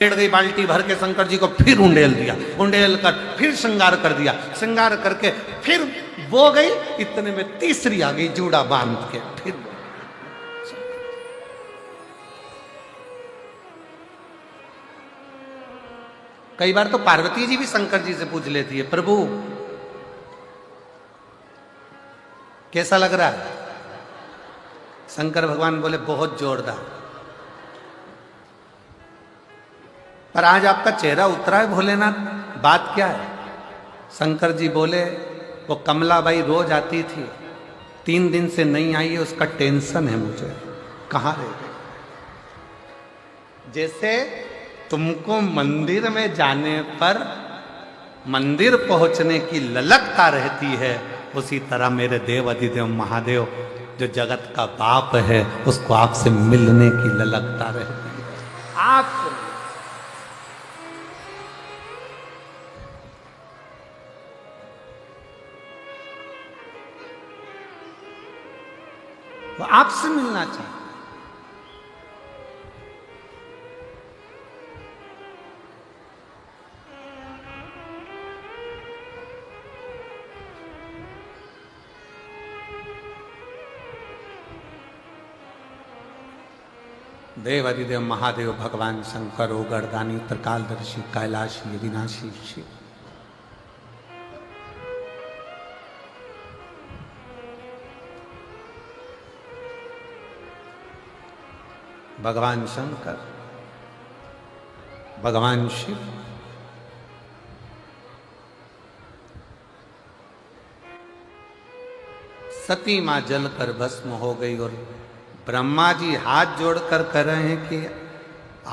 टेढ़ गई बाल्टी भर के शंकर जी को फिर उंडेल दिया, उंडेल कर फिर श्रृंगार कर दिया, श्रृंगार करके फिर वो गई, इतने में तीसरी आ गई जूड़ा बांध के। फिर कई बार तो पार्वती जी भी शंकर जी से पूछ लेती है, प्रभु कैसा लग रहा है? शंकर भगवान बोले बहुत जोरदार। पर आज आपका चेहरा उतरा है भोलेनाथ, बात क्या है? शंकर जी बोले वो कमलाबाई रोज आती थी, 3 दिन से नहीं आई है, उसका टेंशन है मुझे, कहाँ रह गई? जैसे तुमको मंदिर में जाने पर मंदिर पहुंचने की ललकता रहती है, उसी तरह मेरे देव अधिदेव महादेव जो जगत का बाप है, उसको आपसे मिलने की ललकता रहती है। आपसे वो आपसे मिलना चाहिए। देव अधिदेव महादेव भगवान शंकर ओगरदानी त्रिकालदर्शी कैलाशी विनाशी शिव। भगवान शंकर, भगवान शिव, सती मां जलकर भस्म हो गई और ब्रह्मा जी हाथ जोड़कर कह रहे हैं कि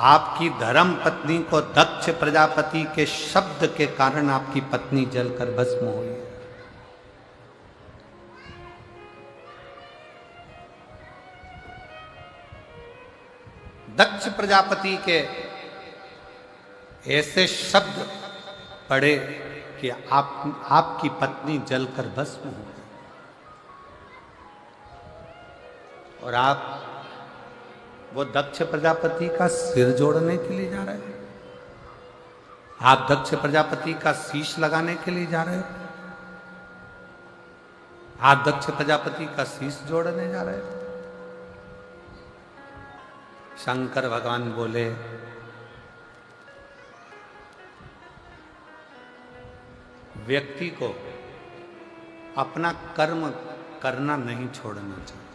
आपकी धर्म पत्नी को दक्ष प्रजापति के शब्द के कारण आपकी पत्नी जलकर भस्म हुई है। दक्ष प्रजापति के ऐसे शब्द पड़े कि आपकी पत्नी जलकर भस्म हो गई और आप वो दक्ष प्रजापति का सिर जोड़ने के लिए जा रहे हैं, आप दक्ष प्रजापति का शीश लगाने के लिए जा रहे हैं, आप दक्ष प्रजापति का शीश जोड़ने जा रहे हैं। शंकर भगवान बोले व्यक्ति को अपना कर्म करना नहीं छोड़ना चाहिए।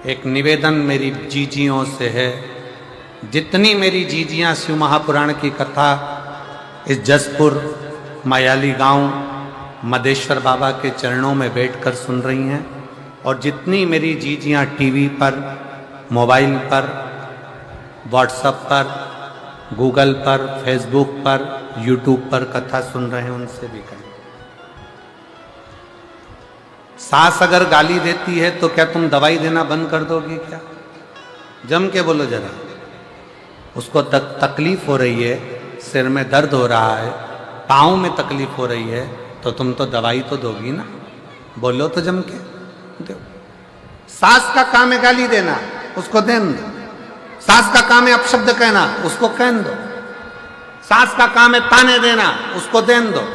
एक निवेदन मेरी जीजियों से है, जितनी मेरी जीजियां शिव महापुराण की कथा इस जसपुर मायाली गांव मदेश्वर बाबा के चरणों में बैठकर सुन रही हैं, और जितनी मेरी जीजियां टीवी पर, मोबाइल पर, व्हाट्सएप पर, गूगल पर, फेसबुक पर, यूट्यूब पर कथा सुन रहे हैं, उनसे भी कहें, सास अगर गाली देती है तो क्या तुम दवाई देना बंद कर दोगे क्या? जम के बोलो जरा। उसको तकलीफ हो रही है, सिर में दर्द हो रहा है, पाँव में तकलीफ हो रही है, तो तुम तो दवाई तो दोगी ना? बोलो तो जम के दो। सास का काम है गाली देना, उसको देन दो। सास का काम है अपशब्द कहना, उसको कहन दो। सास का काम है ताने देना, उसको देन दो।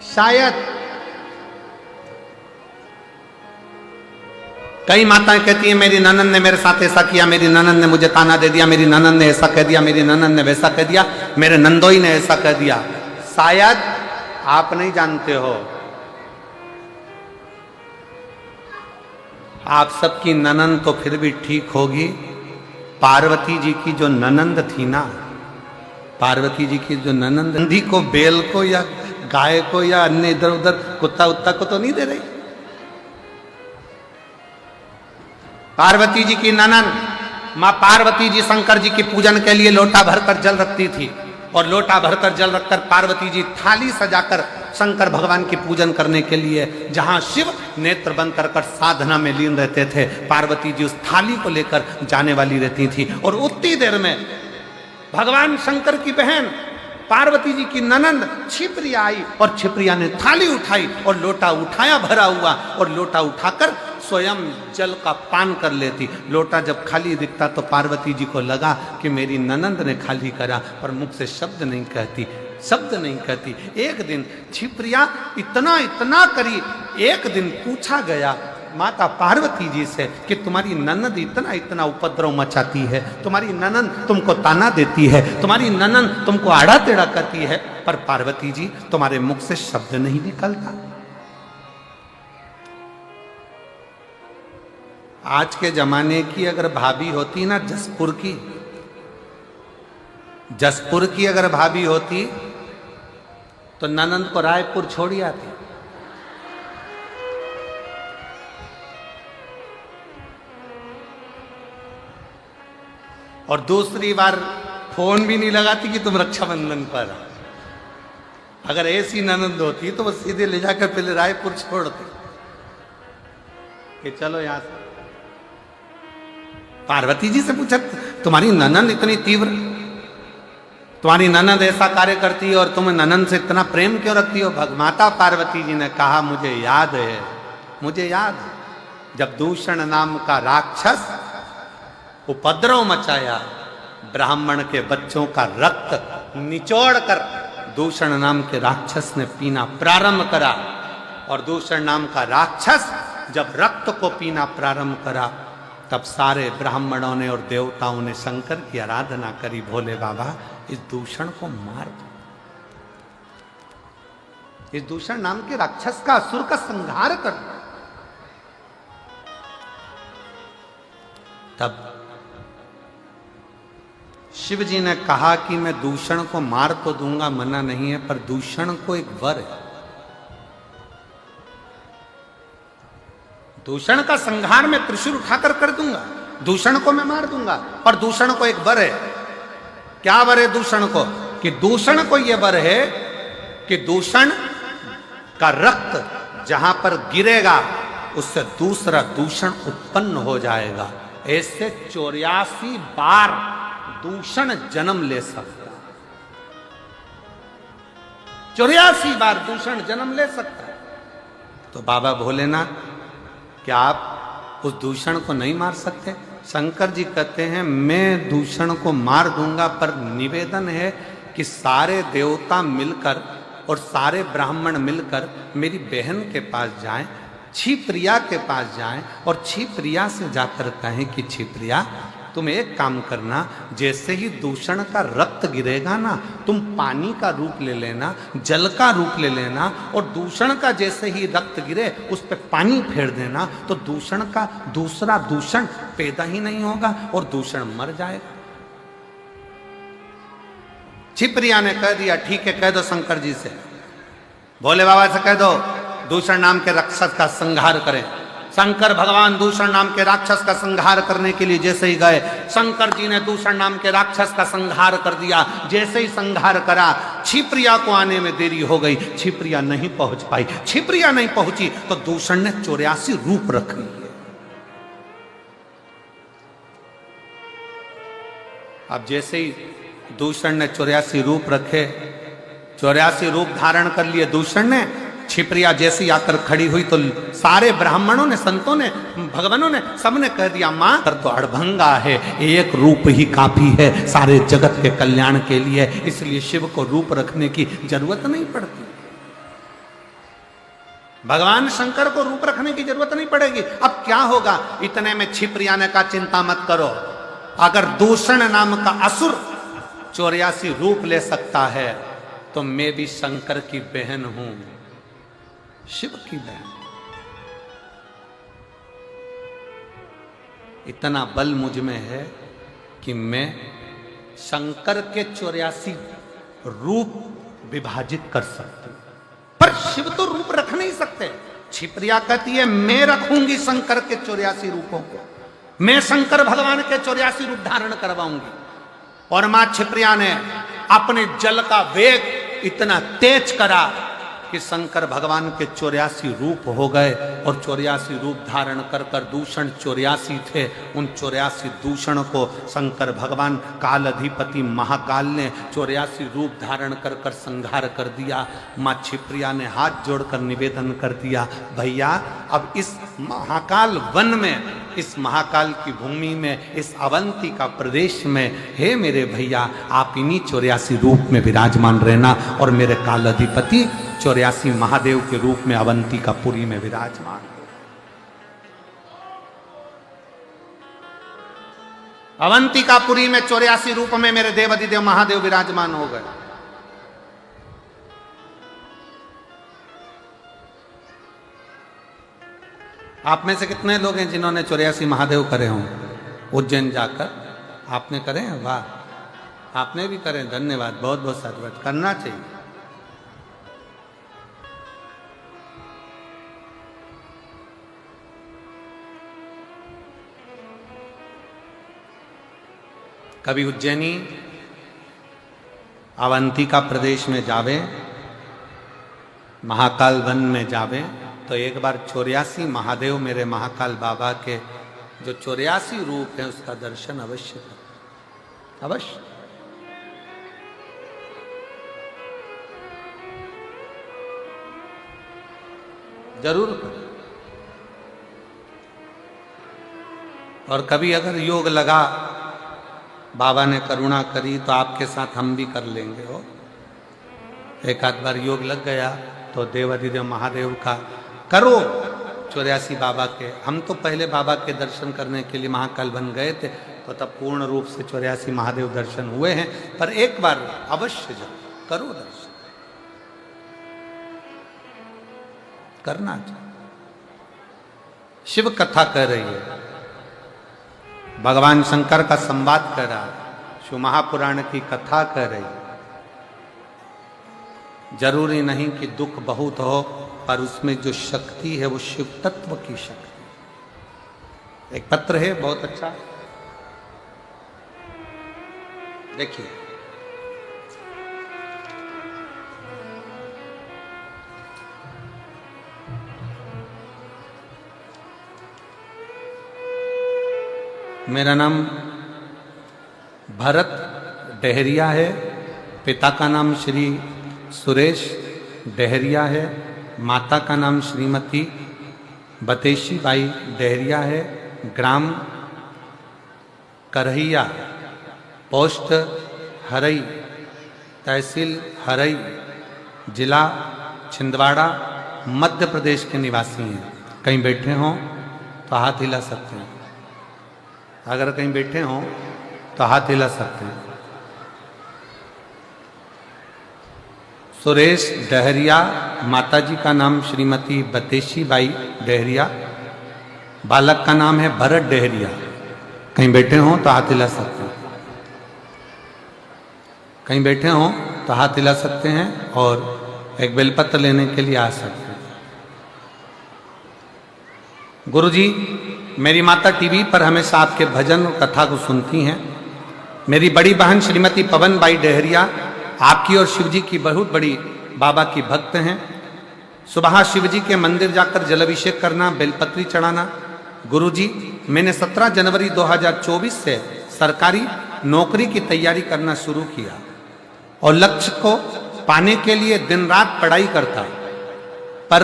शायद कई माताएं कहती हैं मेरी ननद ने मेरे साथ ऐसा किया, मेरी ननद ने मुझे ताना दे दिया, मेरी ननद ने ऐसा कह दिया, मेरी ननद ने वैसा कह दिया, मेरे नंदोई ने ऐसा कह दिया। शायद आप नहीं जानते हो, आप सबकी ननंद तो फिर भी ठीक होगी, पार्वती जी की जो ननंद थी ना, पार्वती जी की जो ननंद, नंदी को, बेल को या गाय को या अन्य इधर उधर कुत्ता उत्ता को तो नहीं दे रही। पार्वती जी की ननंद मां पार्वती जी शंकर जी के पूजन के लिए लोटा भरकर जल रखती थी, और लोटा भरकर जल रखकर पार्वती जी थाली सजाकर शंकर भगवान की पूजन करने के लिए, जहां शिव नेत्र बंद कर साधना में लीन रहते थे, पार्वती जी उस थाली को लेकर जाने वाली रहती थी। और उतनी देर में भगवान शंकर की बहन पार्वती जी की ननंद छिप्रिया आई, और छिप्रिया ने थाली उठाई और लोटा उठाया भरा हुआ, और लोटा उठाकर स्वयं जल का पान कर लेती। लोटा जब खाली दिखता तो पार्वती जी को लगा कि मेरी ननंद ने खाली करा, पर मुख से शब्द नहीं कहती, शब्द नहीं कहती। एक दिन छिप्रिया इतना इतना करी, एक दिन पूछा गया माता पार्वती जी से कि तुम्हारी ननंद इतना इतना उपद्रव मचाती है, तुम्हारी ननंद तुमको ताना देती है, तुम्हारी ननंद तुमको आड़ा टेढ़ा करती है, पर पार्वती जी तुम्हारे मुख से शब्द नहीं निकलता। आज के जमाने की अगर भाभी होती ना, जसपुर की अगर भाभी होती तो ननंद को रायपुर छोड़ी आती। और दूसरी बार फोन भी नहीं लगाती कि तुम रक्षाबंधन पर। अगर ऐसी ननंद होती तो वो सीधे ले जाकर पहले रायपुर छोड़ती कि चलो यहां से। पार्वती जी से पूछा तुम्हारी ननंद इतनी तीव्र, तुम्हारी ननंद ऐसा कार्य करती है और तुम ननंद से इतना प्रेम क्यों रखती हो? माता पार्वती जी ने कहा मुझे याद है, मुझे याद है जब दूषण नाम का राक्षस उपद्रव मचाया, ब्राह्मण के बच्चों का रक्त निचोड़ कर दूषण नाम के राक्षस ने पीना प्रारंभ करा। और दूषण नाम का राक्षस जब रक्त को पीना प्रारंभ करा तब सारे ब्राह्मणों ने और देवताओं ने शंकर की आराधना करी, भोले बाबा इस दूषण को मार दो, इस दूषण नाम के राक्षस का, असुर का संहार कर दो। तब शिव जी ने कहा कि मैं दूषण को मार तो दूंगा, मना नहीं है, पर दूषण को एक वर है, दूषण का संहार मैं त्रिशूल उठाकर कर दूंगा, दूषण को मैं मार दूंगा, पर दूषण को एक वर है। क्या वर है दूषण को? कि दूषण को यह वर है कि दूषण का रक्त जहां पर गिरेगा उससे दूसरा दूषण उत्पन्न हो जाएगा। ऐसे 84 बार दूषण जन्म ले सकता, 84 बार दूषण जन्म ले सकता है। तो बाबा भोलेनाथ क्या आप उस दूषण को नहीं मार सकते? शंकर जी कहते हैं मैं दूषण को मार दूंगा, पर निवेदन है कि सारे देवता मिलकर और सारे ब्राह्मण मिलकर मेरी बहन के पास जाएं, छिप्रिया के पास जाएं और छिप्रिया से जाकर कहें कि छिप्रिया तुम एक काम करना, जैसे ही दूषण का रक्त गिरेगा ना, तुम पानी का रूप ले लेना, जल का रूप ले लेना, और दूषण का जैसे ही रक्त गिरे उस पर पानी फेर देना, तो दूषण का दूसरा दूषण पैदा ही नहीं होगा और दूषण मर जाएगा। छिप्रिया ने कह दिया ठीक है, कह दो शंकर जी से, भोले बाबा से कह दो दूषण नाम के राक्षस का संहार करें। शंकर भगवान दूषण नाम के राक्षस का संहार करने के लिए जैसे ही गए, शंकर जी ने दूषण नाम के राक्षस का संहार कर दिया। जैसे ही संहार करा, छिप्रिया को आने में देरी हो गई, छिप्रिया नहीं पहुंच पाई। छिप्रिया नहीं पहुंची तो दूषण ने 84 रूप रख लिए। अब जैसे ही दूषण ने 84 रूप रखे, 84 रूप धारण कर लिए दूषण ने, छिप्रिया जैसी आकर खड़ी हुई तो सारे ब्राह्मणों ने, संतों ने, भगवानों ने, सबने कह दिया मां तो अड़भंगा है, एक रूप ही काफी है सारे जगत के कल्याण के लिए, इसलिए शिव को रूप रखने की जरूरत नहीं पड़ती, भगवान शंकर को रूप रखने की जरूरत नहीं पड़ेगी। अब क्या होगा? इतने में छिप्रिया ने कहा चिंता मत करो, अगर दूषण नाम का असुर 84 रूप ले सकता है तो मैं भी शंकर की बहन हूं, शिव की बहन। इतना बल मुझ में है कि मैं शंकर के 84 रूप विभाजित कर सकती हूं, पर शिव तो रूप रख नहीं सकते। छिप्रिया कहती है मैं रखूंगी शंकर के 84 रूपों को, मैं शंकर भगवान के 84 रूप धारण करवाऊंगी। और मां छिप्रिया ने अपने जल का वेग इतना तेज करा कि शंकर भगवान के 84 रूप हो गए और 84 रूप धारण कर कर दूषण 84 थे। उन 84 दूषण को शंकर भगवान काल अधिपति महाकाल ने 84 रूप धारण कर कर संहार कर दिया। माँ छिप्रिया ने हाथ जोड़कर निवेदन कर दिया, भैया अब इस महाकाल वन में, इस महाकाल की भूमि में, इस अवंती का प्रदेश में, हे मेरे भैया आप इन्हीं 84 रूप में विराजमान रहना और मेरे काल अधिपति 84 महादेव के रूप में अवंती का पुरी में विराजमान। अवंती का पुरी में 84 रूप में मेरे देव अधिदेव महादेव विराजमान हो गए। आप में से कितने लोग हैं जिन्होंने 84 महादेव करे हों उज्जैन जाकर? आपने करे हैं? वाह, आपने भी करे, धन्यवाद, बहुत बहुत साधुवाद, करना चाहिए। कभी उज्जैनी अवंतिका प्रदेश में जावे, महाकाल वन में जावे तो एक बार 84 महादेव मेरे महाकाल बाबा के जो 84 रूप है उसका दर्शन अवश्य करें, अवश्य। जरूर करें। और कभी अगर योग लगा, बाबा ने करुणा करी तो आपके साथ हम भी कर लेंगे। हो एक आध बार योग लग गया तो देवाधिदेव महादेव का करो 84 बाबा के। हम तो पहले बाबा के दर्शन करने के लिए महाकाल बन गए थे तो तब पूर्ण रूप से 84 महादेव दर्शन हुए हैं, पर एक बार अवश्य जाओ, करो दर्शन, करना चाहिए। शिव कथा कह रही है, भगवान शंकर का संवाद कर रहा है, शिव महापुराण की कथा कह रही है। जरूरी नहीं कि दुख बहुत हो, पर उसमें जो शक्ति है वो शिव तत्व की शक्ति। एक पत्र है बहुत अच्छा, देखिए। मेरा नाम भरत डहरिया है, पिता का नाम श्री सुरेश डहरिया है, माता का नाम श्रीमती बतेशी बाई डहरिया है, ग्राम करहिया, पोस्ट हरई, तहसील हरई, जिला छिंदवाड़ा, मध्य प्रदेश के निवासी हैं। कहीं बैठे हों तो हाथ हिला सकते हैं, अगर कहीं बैठे हों तो हाथ हिला सकते हैं। सुरेश डहरिया, माताजी का नाम श्रीमती बतेशी बाई डहरिया, बालक का नाम है भरत डहरिया। कहीं बैठे हों तो हाथ हिला सकते हैं, कहीं बैठे हों तो हाथ हिला सकते हैं और एक बेलपत्र लेने के लिए आ सकते हैं। गुरुजी, मेरी माता टीवी पर हमेशा आपके भजन और कथा को सुनती हैं। मेरी बड़ी बहन श्रीमती पवन बाई डहरिया आपकी और शिवजी की बहुत बड़ी बाबा की भक्त हैं। सुबह शिवजी के मंदिर जाकर जलाभिषेक करना, बेलपत्री चढ़ाना। गुरुजी, मैंने 17 जनवरी 2024 से सरकारी नौकरी की तैयारी करना शुरू किया और लक्ष्य को पाने के लिए दिन रात पढ़ाई करता, पर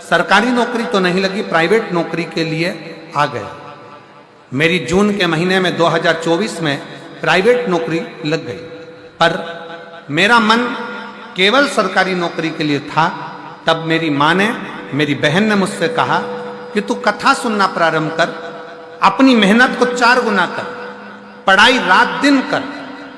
सरकारी नौकरी तो नहीं लगी, प्राइवेट नौकरी के लिए आ गए। मेरी जून के महीने में 2024 में प्राइवेट नौकरी लग गई, पर मेरा मन केवल सरकारी नौकरी के लिए था। तब मेरी माँ ने, मेरी बहन ने मुझसे कहा कि तू कथा सुनना प्रारंभ कर, अपनी मेहनत को 4 गुना कर, पढ़ाई रात दिन कर।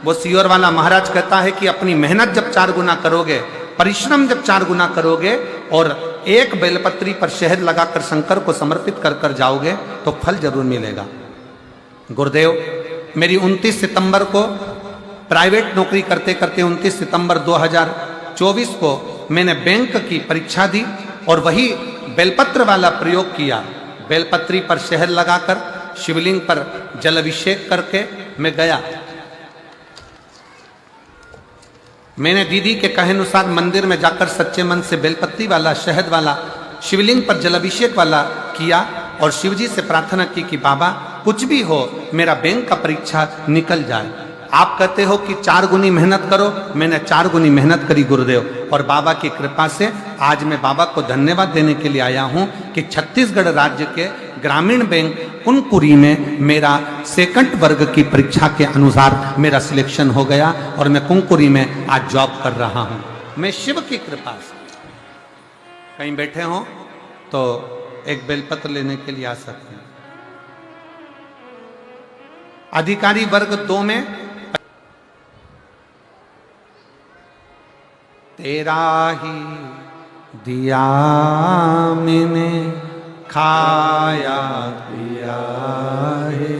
वो सीहोर वाला महाराज कहता है कि अपनी मेहनत जब 4 गुना करोगे, परिश्रम जब 4 गुना करोगे और एक बेलपत्री पर शहद लगाकर शंकर को समर्पित कर कर जाओगे तो फल जरूर मिलेगा। गुरुदेव, मेरी 29 सितंबर को प्राइवेट नौकरी करते करते 29 सितंबर 2024 को मैंने बैंक की परीक्षा दी और वही बेलपत्र वाला प्रयोग किया। बेलपत्री पर शहद लगाकर शिवलिंग पर जल अभिषेक करके मैं गया। मैंने दीदी के कहे अनुसार मंदिर में जाकर सच्चे मन से बेलपत्ती वाला, शहद वाला, शिवलिंग पर जलाभिषेक वाला किया और शिवजी से प्रार्थना की कि बाबा कुछ भी हो मेरा बैंक का परीक्षा निकल जाए। आप कहते हो कि 4 गुनी मेहनत करो, मैंने 4 गुनी मेहनत करी गुरुदेव, और बाबा की कृपा से आज मैं बाबा को धन्यवाद देने के लिए आया हूं कि छत्तीसगढ़ राज्य के ग्रामीण बैंक कुनकुरी में मेरा सेकंड वर्ग की परीक्षा के अनुसार मेरा सिलेक्शन हो गया और मैं कुनकुरी में आज जॉब कर रहा हूं। मैं शिव की कृपा से। कहीं बैठे हो तो एक बेलपत्र लेने के लिए आ सकते हैं। अधिकारी वर्ग 2 में तेरा ही दिया मैंने खाया पिया है,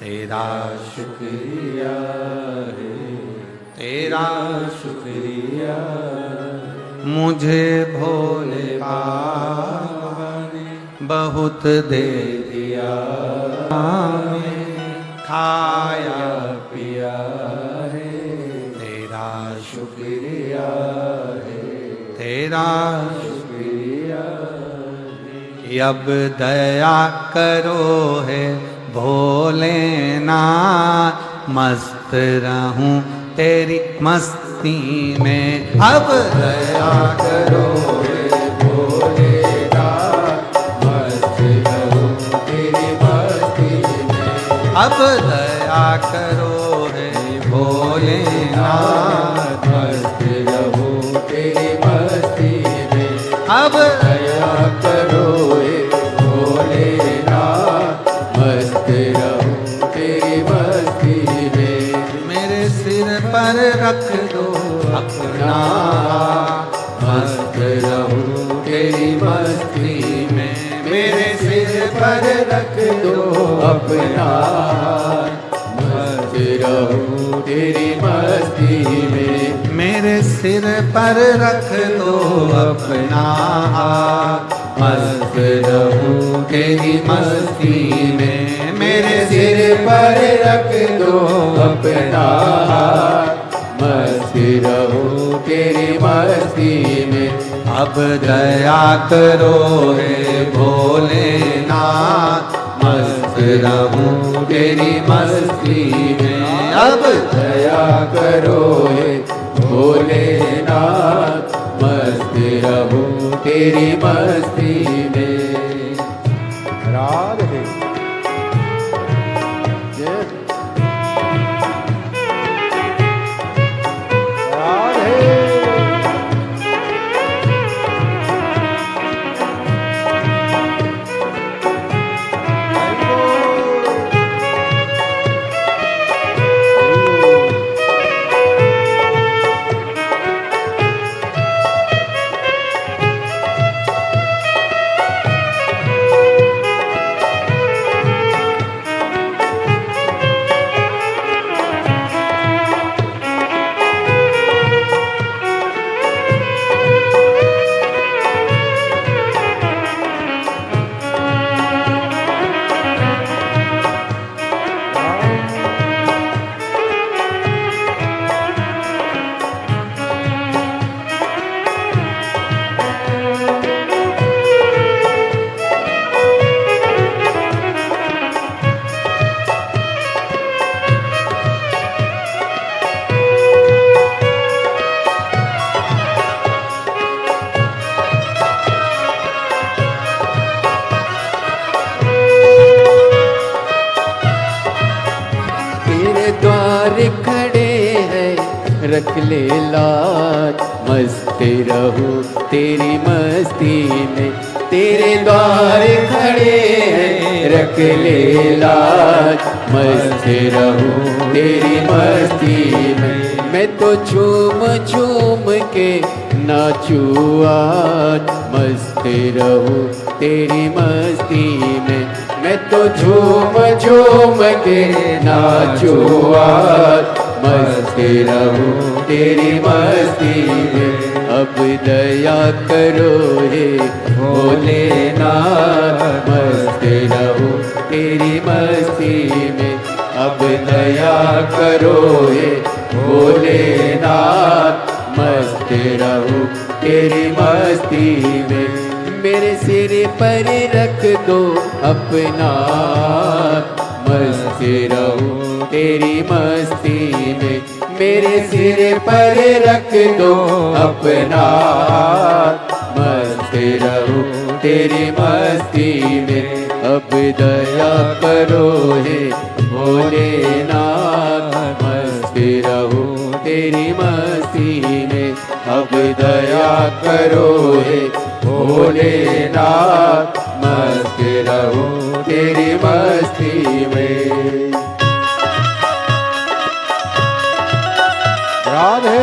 तेरा शुक्रिया है, तेरा शुक्रिया मुझे भोले बाबा ने बहुत दे दिया, खाया पिया है, तेरा शुक्रिया है, तेरा शुक्रिया है। अब दया करो है भोलेनाथ, मस्त रहूं तेरी मस्ती में। अब दया करो है भोलेनाथ, मस्त रहूं तेरी मस्ती में। अब दया करो है भोलेनाथ, मस्त रहूं तेरी मस्ती में। अब दया करो है भोलेनाथ, मस्त रहूं तेरी मस्ती में। मेरे सिर पर रख दो अपना, मस्त रहूं तेरी मस्ती में। मेरे सिर पर रख दो अपना, मस्त रहूं तेरी मस्ती में। मेरे सिर पर रख दो अपना, मस्त रहूं तेरी मस्ती में। मेरे सिर पर रख दो अपना, मस्त रहूं तेरी मस्ती में। अब दया करो हे भोलेनाथ, मस्त रहूं तेरी मस्ती में। अब दया करो हे भोलेनाथ, मस्त रहूं तेरी मस्ती में। राधे रख ले लाज, मस्त रहूं तेरी मस्ती में। तेरे द्वार खड़े हैं रख ले लाज, मस्त रहूं तेरी मस्ती में। मैं तो झूम झूम के नाचूं आज, मस्त रहूं तेरी मस्ती में। मैं तो झूम झूम के नाचूं आज, मस्त रहूं तेरी मस्ती में। अब दया करो रे भोलेनाथ, मस्त रहूं तेरी मस्ती में। अब दया करो हे भोलेनाथ, मस्त रहूं तेरी मस्ती में। मेरे सिर पर रख दो अपना, मस्त रहूं तेरी मस्ती में। मेरे सिर पर रख दो अपना, मस्त रहूं तेरी मस्ती में। अब दया करो हे भोलेनाथ, मस्त रहूं तेरी मस्ती में। अब दया करो हे भोलेनाथ, मस्त रहूं तेरी मस्ती में। राधे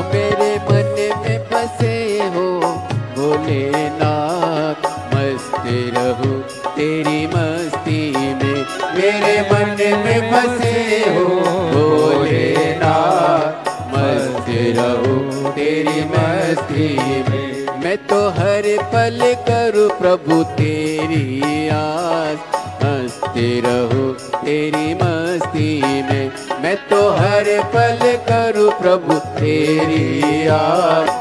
मेरे मन में बसे हो भोलेनाथ, मस्त रहूं तेरी मस्ती में। मेरे मन में बसे हो भोलेनाथ, मस्त रहूं तेरी मस्ती में। मैं तो हर पल करूं प्रभु तेरी आस, मस्त रहूं तेरी मस्ती में। मैं तो हर पल करूं प्रभु तेरी आस।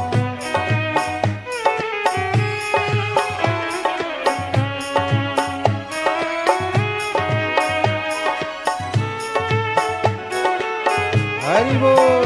हरि बोल।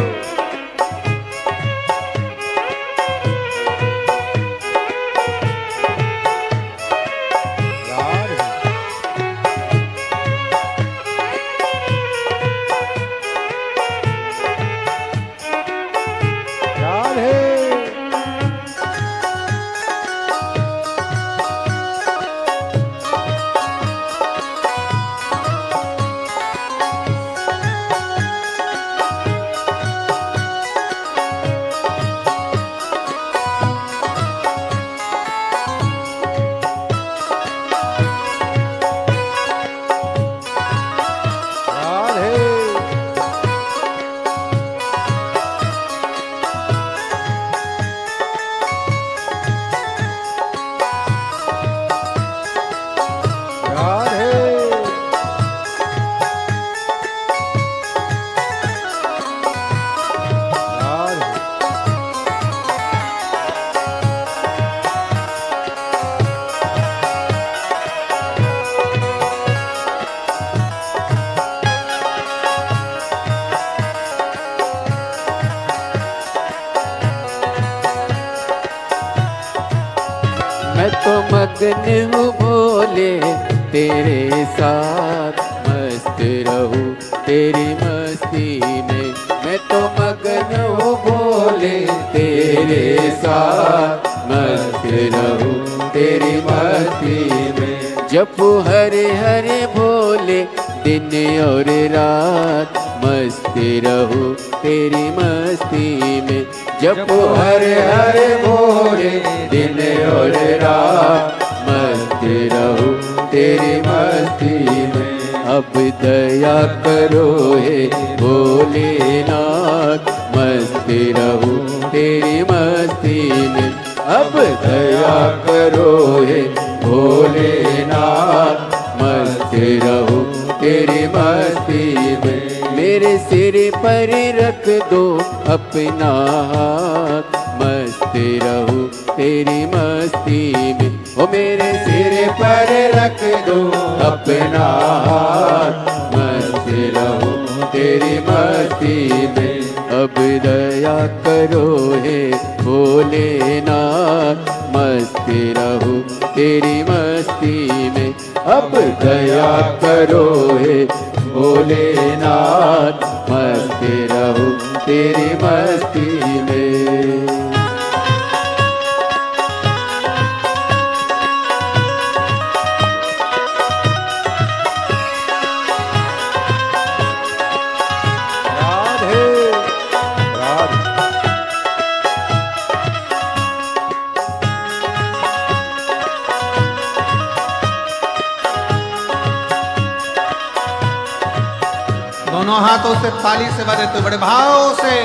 मैं तो मगन हूँ भोले तेरे साथ, मस्त रहूं तेरी मस्ती में। मैं तो मगन हूँ भोले तेरे साथ, मस्त रहूं तेरी मस्ती में। जपू हरे हरे भोले दिन और रात, मस्त रहूं तेरी मस्ती में। जपू हरे हरे भोले दिन और रात, मस्त रहूं तेरी मस्ती में। अब दया करो हे भोलेनाथ, मस्त रहूं तेरी मस्ती में। अब दया करो हे भोलेनाथ, मस्त रहूं तेरी मस्ती में। मेरे सिर पर रख दो अपना हाथ, मस्त रहूं तेरी मस्ती में। ओ मेरे सिर पर रख दो अपना हाथ, मस्त रहूं तेरी मस्ती में। अब दया करो हे भोलेनाथ, मस्त रहूं तेरी मस्ती में। अब दया करो हे भोलेनाथ, मस्त रहूं तेरी मस्ती में। दोनों हाथों से ताली से बजे तो बड़े भाव से।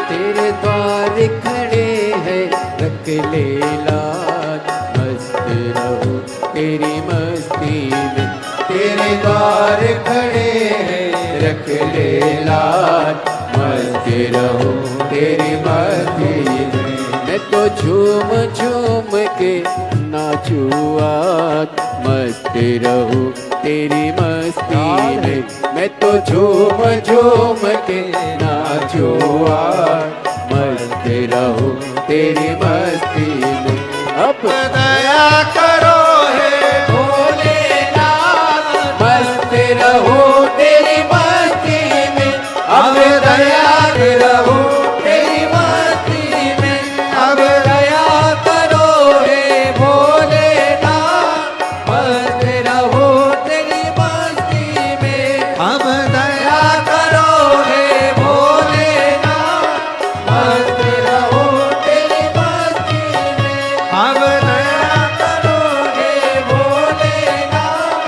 तेरे द्वार खड़े हैं रख ले लाज, मस्त रहो तेरी मस्ती में। तेरे द्वार खड़े हैं रख ले लाज, मस्त रहो तेरी मस्ती में। मैं तो झूम झूम के नाचू आज, मस्त रहो तेरी मस्ती में। मैं तो झूम झूम के नाचू आज, मस्त रहो तेरी मस्ती में। अब दया करो हे भोलेनाथ, मस्त रहो तेरी मस्ती में। अब दया करो तेरी मस्ती में। अब दया करो हे भोलेनाथ, मस्त रहो तेरी मस्ती में। अब दया करो हे भोलेनाथ, मस्त रहो तेरी मस्ती में। अब दया करो हे भोलेनाथ,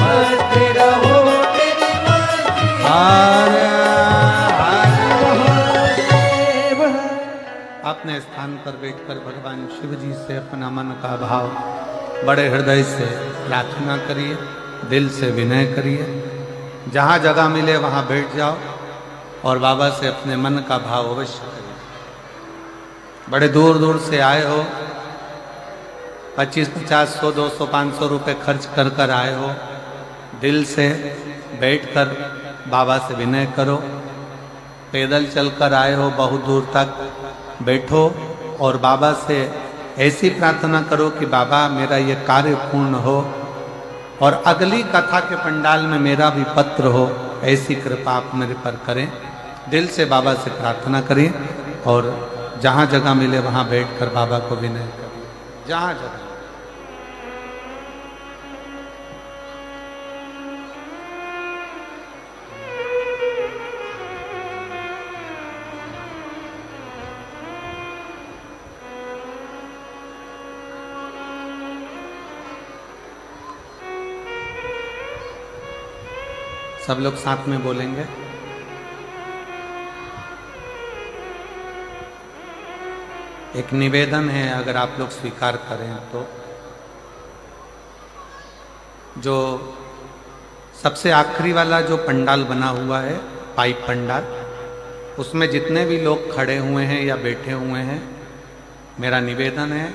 मस्त रहो तेरी मस्ती में। अपने स्थान पर बैठकर भगवान शिव जी से अपना मन का भाव बड़े हृदय से प्रार्थना करिए, दिल से विनय करिए। जहाँ जगह मिले वहाँ बैठ जाओ और बाबा से अपने मन का भाव अवश्य करिए। बड़े दूर दूर से आए हो, 25, 50, 100, 200, 500 रुपये खर्च कर कर आए हो। दिल से बैठकर बाबा से विनय करो। पैदल चलकर आए हो बहुत दूर तक, बैठो और बाबा से ऐसी प्रार्थना करो कि बाबा मेरा ये कार्य पूर्ण हो और अगली कथा के पंडाल में मेरा भी पत्र हो। ऐसी कृपा आप मेरे पर करें। दिल से बाबा से प्रार्थना करें और जहाँ जगह मिले वहाँ बैठकर बाबा को विनय करें। जहाँ जगह सब लोग साथ में बोलेंगे। एक निवेदन है, अगर आप लोग स्वीकार करें तो, जो सबसे आखिरी वाला जो पंडाल बना हुआ है, पाइप पंडाल, उसमें जितने भी लोग खड़े हुए हैं या बैठे हुए हैं, मेरा निवेदन है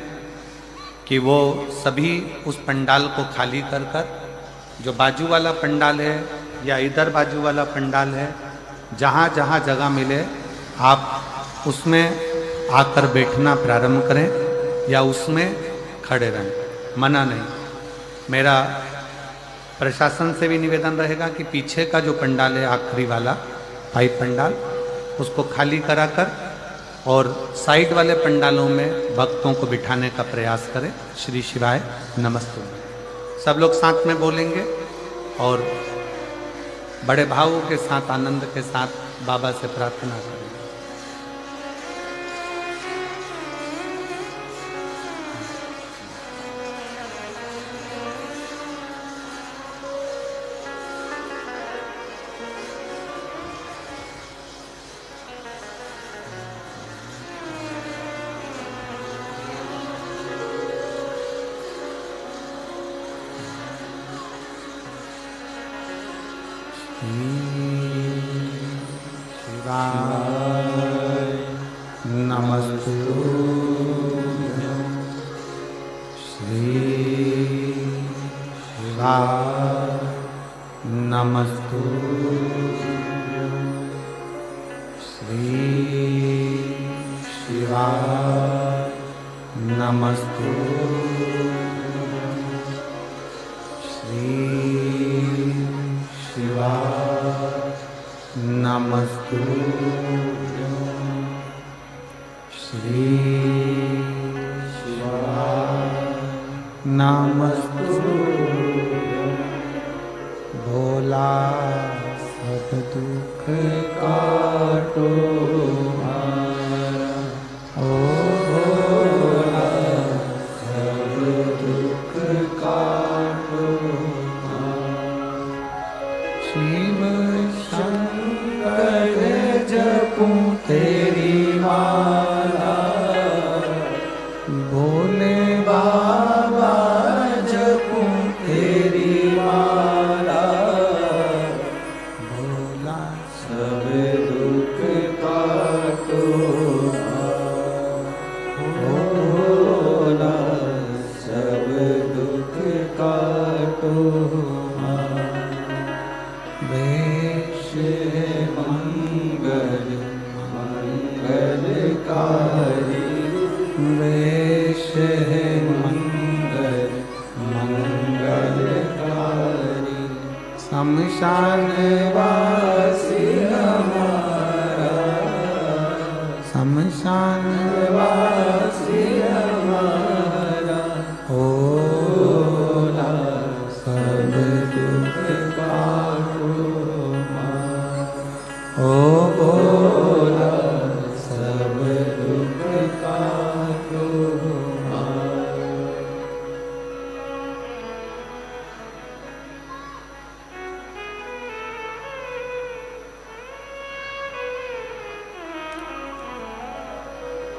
कि वो सभी उस पंडाल को खाली कर कर, जो बाजू वाला पंडाल है या इधर बाजू वाला पंडाल है, जहाँ जहाँ जगह मिले आप उसमें आकर बैठना प्रारंभ करें या उसमें खड़े रहें, मना नहीं। मेरा प्रशासन से भी निवेदन रहेगा कि पीछे का जो पंडाल है, आखिरी वाला पाइप पंडाल, उसको खाली कराकर और साइड वाले पंडालों में भक्तों को बिठाने का प्रयास करें। श्री शिवाय नमस्ते। सब लोग साथ में बोलेंगे। और बड़े भावों के साथ, आनंद के साथ बाबा से प्रार्थना करें।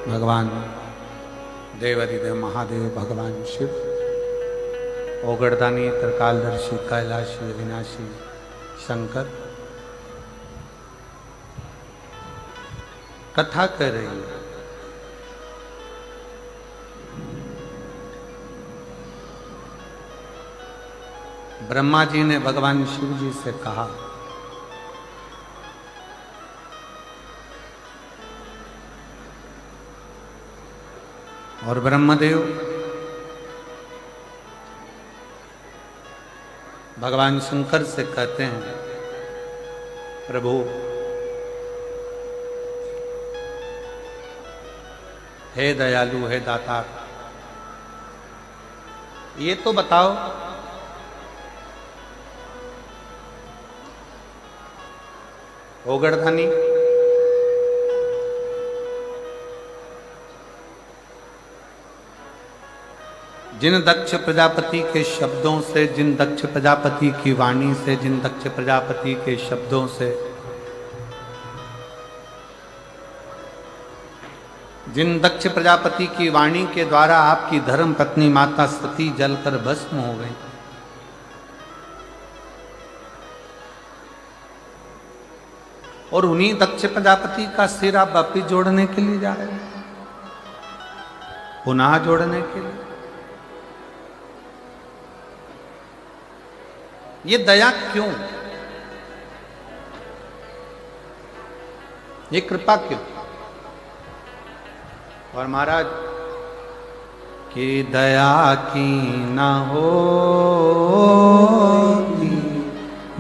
भगवान देवाधिदेव महादेव, भगवान शिव, ओगड़दानी, त्रिकालदर्शी, कैलाशी, अविनाशी शंकर कथा कर रही है। ब्रह्मा जी ने भगवान शिव जी से कहा, और ब्रह्मदेव भगवान शंकर से कहते हैं, प्रभु हे दयालु, हे दाता, ये तो बताओ ओगड़धानी जिन दक्ष प्रजापति के शब्दों से, जिन दक्ष प्रजापति की वाणी से, जिन दक्ष प्रजापति के शब्दों से, जिन दक्ष प्रजापति की वाणी के द्वारा आपकी धर्म पत्नी माता सती जलकर भस्म हो गई, और उन्हीं दक्ष प्रजापति का सिर आप वापिस जोड़ने के लिए जा रहे हैं, पुनः जोड़ने के लिए। ये दया क्यों, ये कृपा क्यों? और महाराज कि दया की न हो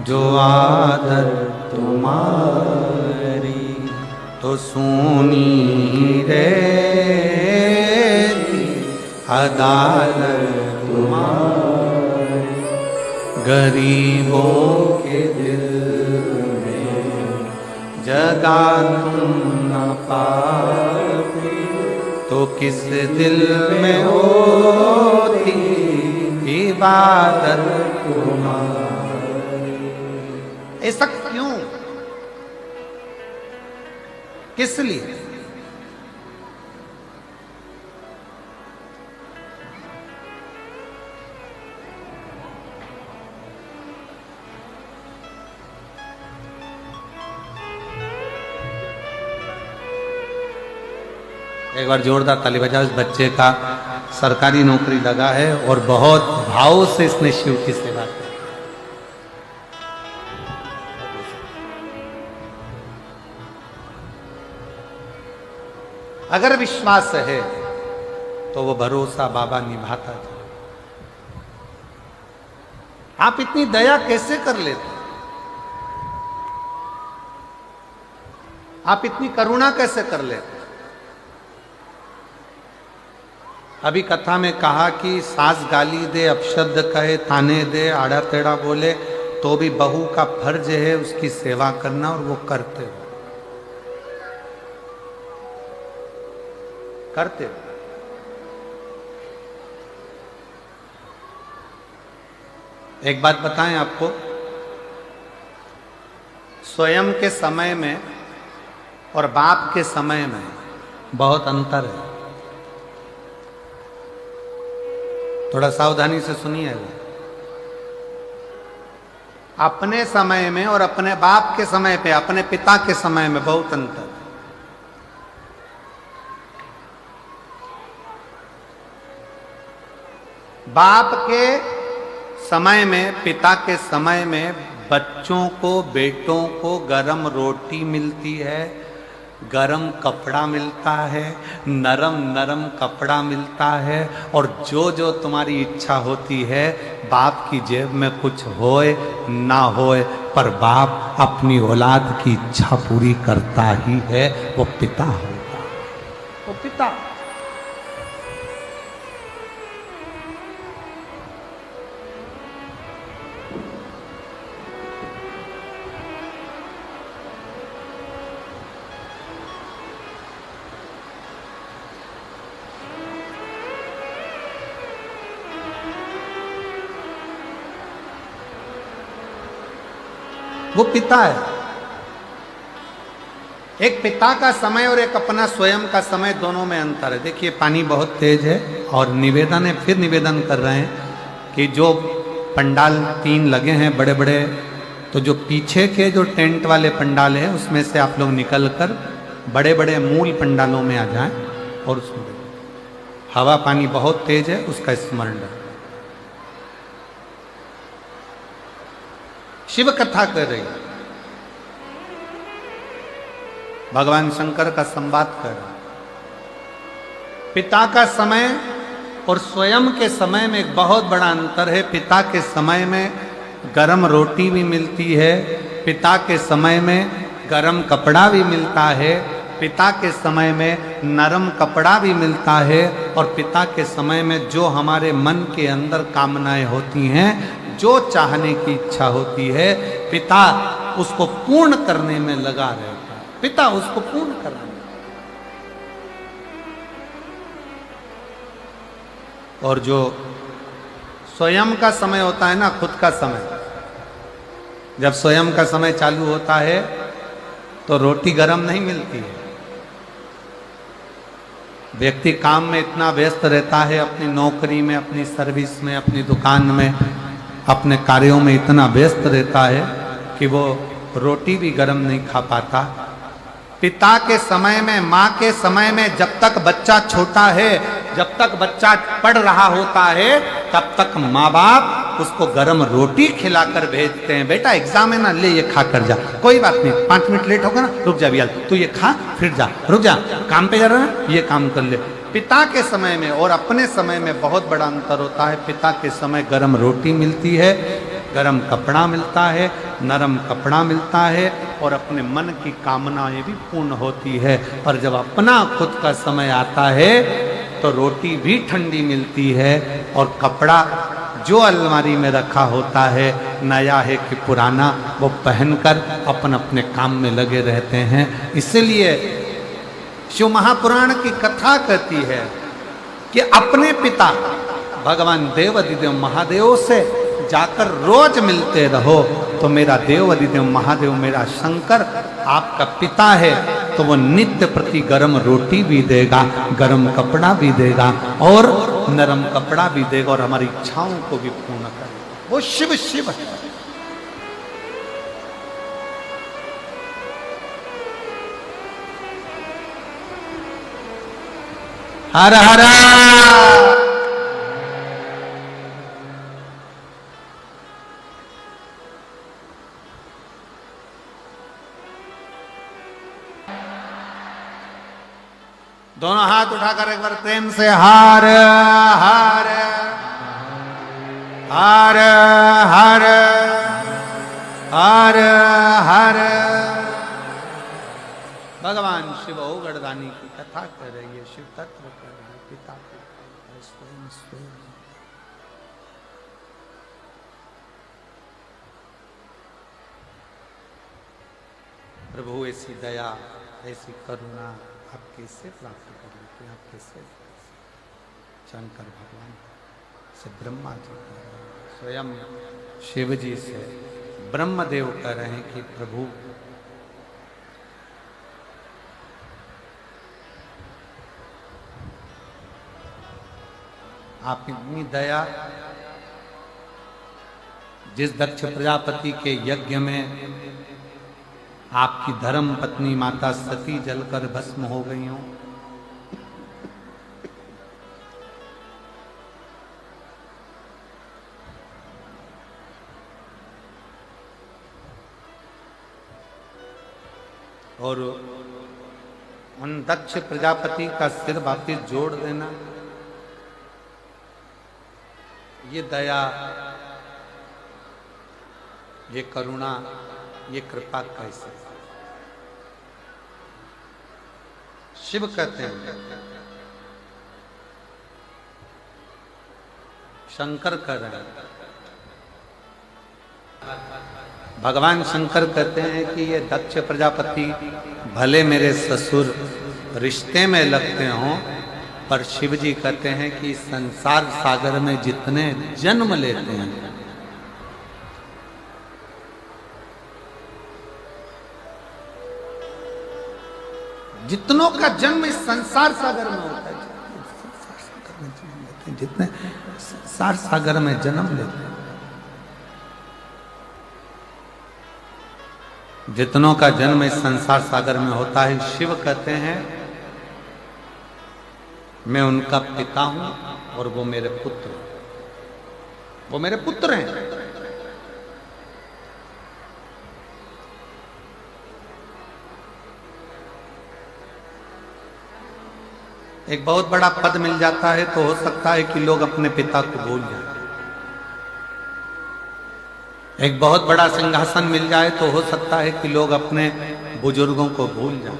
जो आदर तुम्हारी, तो सुनी रे अदालत तुम्हारी, गरीबों के दिल में जगह तुम न पाते तो किस दिल में होती इबादत तुम्हारी। ऐसा क्यों, किस लिए? एक बार जोरदार ताली बजाओ। इस बच्चे का सरकारी नौकरी लगा है और बहुत भाव से इसने शिव की सेवा की। अगर विश्वास है तो वो भरोसा बाबा निभाता था। आप इतनी दया कैसे कर लेते? आप इतनी करुणा कैसे कर लेते? अभी कथा में कहा कि सास गाली दे, अपशब्द कहे, ताने दे, आड़ा टेढ़ा बोले, तो भी बहू का फर्ज है उसकी सेवा करना, और वो करते हो। एक बात बताएं आपको, स्वयं के समय में और बाप के समय में बहुत अंतर है। थोड़ा सावधानी से सुनिएगा। अपने समय में और अपने बाप के समय पे, अपने पिता के समय में बहुत अंतर है। बाप के समय में, पिता के समय में बच्चों को, बेटों को गरम रोटी मिलती है, गरम कपड़ा मिलता है, नरम नरम कपड़ा मिलता है, और जो जो तुम्हारी इच्छा होती है, बाप की जेब में कुछ होए ना होए, पर बाप अपनी औलाद की इच्छा पूरी करता ही है। वो पिता होता है, वो पिता। वो पिता है। एक पिता का समय और एक अपना स्वयं का समय, दोनों में अंतर है। देखिए पानी बहुत तेज है, और निवेदन है, फिर निवेदन कर रहे हैं कि जो पंडाल 3 लगे हैं बड़े बड़े, तो जो पीछे के जो टेंट वाले पंडाल हैं उसमें से आप लोग निकल कर बड़े बड़े मूल पंडालों में आ जाएं, और उसमें हवा पानी बहुत तेज है, उसका स्मरण रखें। शिव कथा कर रही, भगवान शंकर का संवाद कर रहा। पिता का समय और स्वयं के समय में एक बहुत बड़ा अंतर है। पिता के समय में गरम रोटी भी मिलती है, पिता के समय में गरम कपड़ा भी मिलता है, पिता के समय में नरम कपड़ा भी मिलता है, और पिता के समय में जो हमारे मन के अंदर कामनाएं होती हैं, जो चाहने की इच्छा होती है, पिता उसको पूर्ण करने में लगा रहता है। पिता उसको पूर्ण करने में। और जो स्वयं का समय होता है ना, खुद का समय, जब स्वयं का समय चालू होता है तो रोटी गरम नहीं मिलती है। व्यक्ति काम में इतना व्यस्त रहता है, अपनी नौकरी में, अपनी सर्विस में, अपनी दुकान में, अपने कार्यों में इतना व्यस्त रहता है कि वो रोटी भी गरम नहीं खा पाता। पिता के समय में, माँ के समय में, जब तक बच्चा छोटा है, जब तक बच्चा पढ़ रहा होता है, तब तक माँ बाप उसको गरम रोटी खिलाकर भेजते हैं। बेटा एग्जाम है ना, ले ये खा कर जा, कोई बात नहीं, 5 मिनट लेट होगा ना, रुक जा बियाल, तू ये खा फिर जा, रुक जा, काम पे जा रहा है, ये काम कर ले। पिता के समय में और अपने समय में बहुत बड़ा अंतर होता है। पिता के समय गरम रोटी मिलती है, गरम कपड़ा मिलता है, नरम कपड़ा मिलता है, और अपने मन की कामनाएं भी पूर्ण होती है। पर जब अपना खुद का समय आता है तो रोटी भी ठंडी मिलती है और कपड़ा जो अलमारी में रखा होता है, नया है कि पुराना, वो पहनकर अपन अपने काम में लगे रहते हैं। इसलिए शिव महापुराण की कथा कहती है कि अपने पिता भगवान देव अधिदेव महादेव से जाकर रोज मिलते रहो, तो मेरा देव अधिदेव महादेव, मेरा शंकर आपका पिता है, तो वो नित्य प्रति गरम रोटी भी देगा, गरम कपड़ा भी देगा और नरम कपड़ा भी देगा और हमारी इच्छाओं को भी पूर्ण करेगा। वो शिव शिव है। हर हर दोनों हाथ उठाकर एक बार प्रेम से हर हर हर हर हर हर। भगवान शिव गढ़दानी की कथा कर रही है, शिव तत्व कर रही है, पिता प्रभु ऐसी दया ऐसी करुणा आप कैसे प्राप्त करेंगे? आप कैसे? शंकर भगवान से ब्रह्मा जी स्वयं शिव जी से ब्रह्मदेव कह रहे हैं कि प्रभु आप इतनी दया, जिस दक्ष प्रजापति के यज्ञ में आपकी धर्म पत्नी माता सती जलकर भस्म हो गई हो, और उन दक्ष प्रजापति का सिर वापिस जोड़ देना, ये दया, ये करुणा, ये कृपा कैसे? शिव कहते हैं, शंकर कह रहे हैं, भगवान शंकर कहते हैं कि ये दक्ष प्रजापति भले मेरे ससुर रिश्ते में लगते हों, पर शिव जी कहते हैं कि संसार सागर में जितने जन्म लेते हैं, जितनों का जन्म इस संसार सागर में होता है, जितने संसार सागर में जन्म लेते हैं, जितनों का जन्म इस संसार सागर में होता है, शिव कहते हैं मैं उनका पिता हूं और वो मेरे पुत्र, वो मेरे पुत्र हैं। एक बहुत बड़ा पद मिल जाता है तो हो सकता है कि लोग अपने पिता को भूल जाएं। एक बहुत बड़ा सिंहासन मिल जाए तो हो सकता है कि लोग अपने बुजुर्गों को भूल जाएं।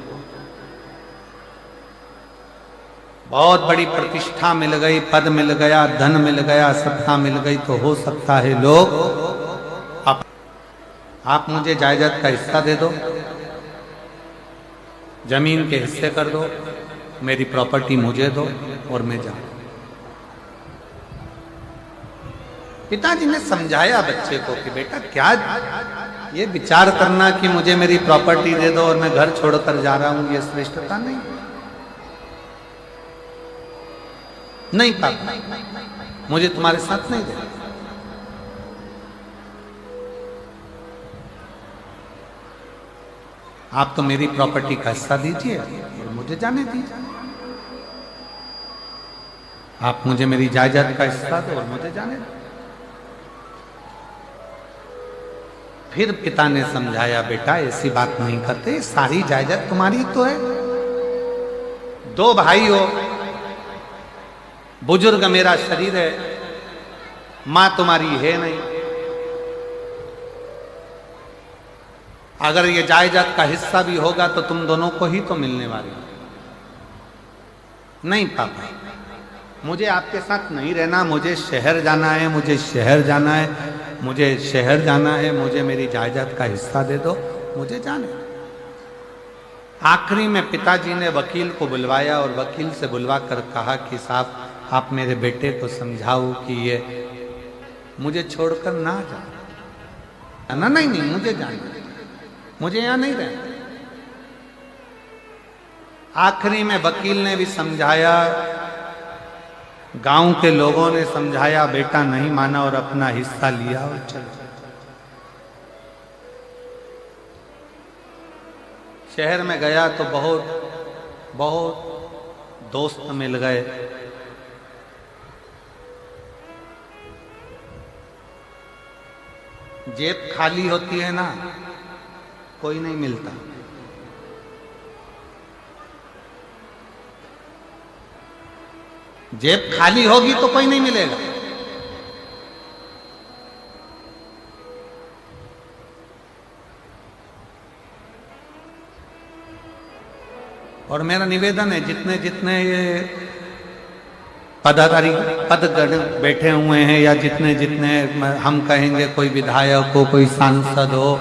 बहुत बड़ी प्रतिष्ठा मिल गई, पद मिल गया, धन मिल गया, सत्ता मिल गई तो हो सकता है लोग आप मुझे जायदाद का हिस्सा दे दो, जमीन के हिस्से कर दो, मेरी प्रॉपर्टी मुझे दो और मैं जाऊं। पिताजी ने समझाया बच्चे को कि बेटा क्या ये विचार करना कि मुझे मेरी प्रॉपर्टी दे दो और मैं घर छोड़कर जा रहा हूं, ये श्रेष्ठता नहीं। नहीं पापा, मुझे तुम्हारे साथ नहीं देना। आप तो मेरी प्रॉपर्टी का हिस्सा दीजिए और मुझे जाने दीजिए। आप मुझे मेरी जायदाद का हिस्सा दो और मुझे जाने दो। फिर पिता ने समझाया बेटा ऐसी बात नहीं करते, सारी जायदाद तुम्हारी तो है, दो भाई हो, बुजुर्ग मेरा शरीर है, मां तुम्हारी है नहीं। अगर ये जायदाद का हिस्सा भी होगा तो तुम दोनों को ही तो मिलने वाली। नहीं पापा, मुझे आपके साथ नहीं रहना, मुझे शहर जाना है, मुझे शहर जाना है, मुझे शहर जाना है, मुझे मेरी जायदाद का हिस्सा दे दो, मुझे जाने दो। आखिरी में पिताजी ने वकील को बुलवाया और वकील से बुलवा कर कहा कि साहब आप मेरे बेटे को समझाओ कि ये मुझे छोड़कर ना जाए। ना नहीं नहीं, मुझे जाना, मुझे यहां नहीं रहना। आखिरी में वकील ने भी समझाया, गांव के लोगों ने समझाया, बेटा नहीं माना और अपना हिस्सा लिया और चल शहर में गया तो बहुत बहुत दोस्त मिल गए। जेब खाली होती है ना, कोई नहीं मिलता। जेब खाली होगी तो कोई नहीं मिलेगा। और मेरा निवेदन है, जितने जितने ये पदाधिकारी पदगण बैठे हुए हैं, या जितने जितने हम कहेंगे, कोई विधायक हो, कोई सांसद हो,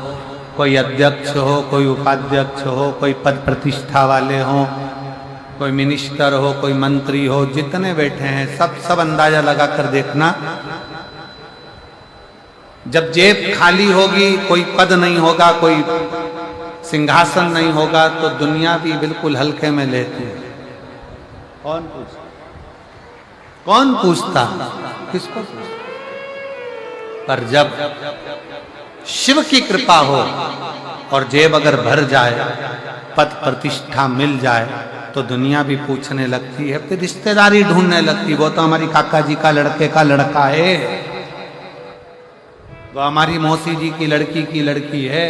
कोई अध्यक्ष हो, कोई उपाध्यक्ष हो, कोई पद प्रतिष्ठा वाले हों, कोई मिनिस्टर हो, कोई मंत्री हो, जितने बैठे हैं सब अंदाजा लगा कर देखना, जब जेब खाली होगी, कोई पद नहीं होगा, कोई सिंहासन नहीं होगा, तो दुनिया भी बिल्कुल हल्के में लेती है। कौन पूछता किसको पूछता? पर जब शिव की कृपा हो और जेब अगर भर जाए, पद प्रतिष्ठा मिल जाए, तो दुनिया भी पूछने लगती है, फिर रिश्तेदारी ढूंढने लगती। वो तो हमारी काका जी का लड़के का लड़का है, वो हमारी मौसी जी की लड़की है,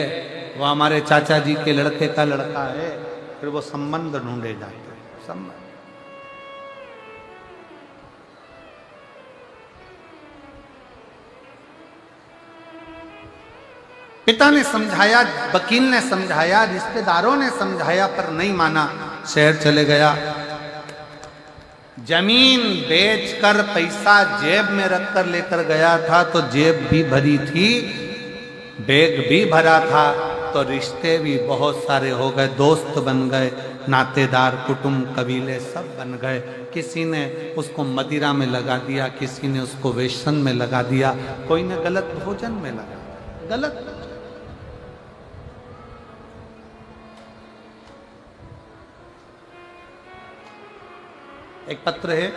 वो हमारे चाचा जी के लड़के का लड़का है। फिर वो संबंध ढूंढे जाते हैं, संबंध। पिता ने समझाया, वकील ने समझाया, रिश्तेदारों ने समझाया, पर नहीं माना। शहर चले गया, जमीन बेचकर पैसा जेब में रखकर लेकर गया था, तो जेब भी भरी थी, बैग भी भरा था, तो रिश्ते भी बहुत सारे हो गए, दोस्त बन गए, नातेदार, कुटुंब, कबीले सब बन गए। किसी ने उसको मदिरा में लगा दिया, किसी ने उसको वेश्यन में लगा दिया, कोई ने गलत भोजन में लगा, गलत। एक पत्र है,